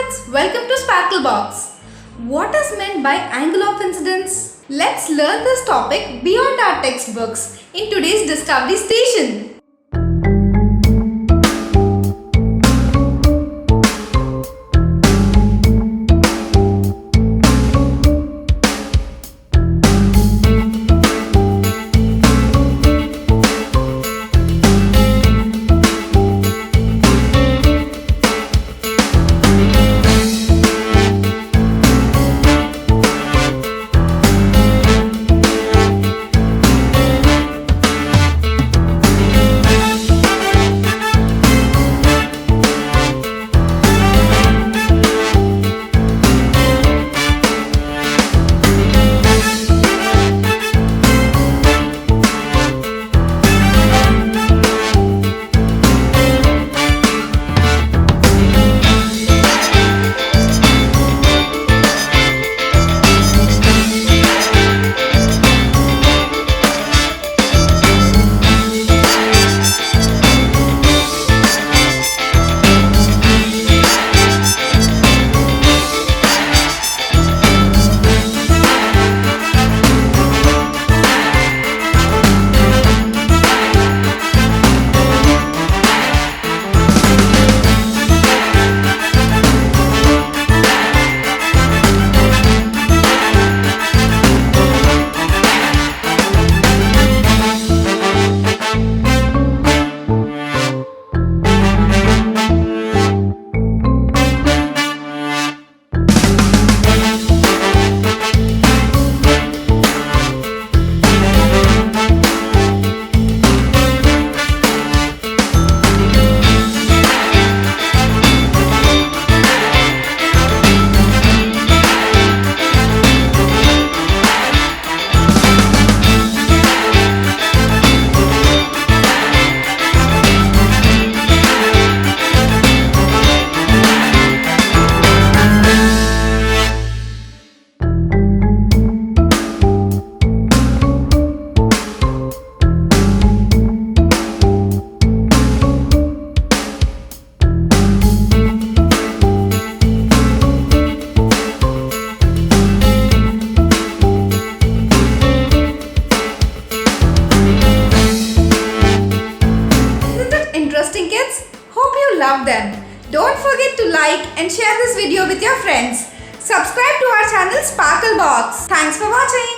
kids, welcome to Sparklebox. What is meant by Angle of Incidence? Let's learn this topic beyond our textbooks in today's Discovery Station. Interesting kids? Hope you love them. Don't forget to like and share this video with your friends. Subscribe to our channel Sparklebox. Thanks for watching.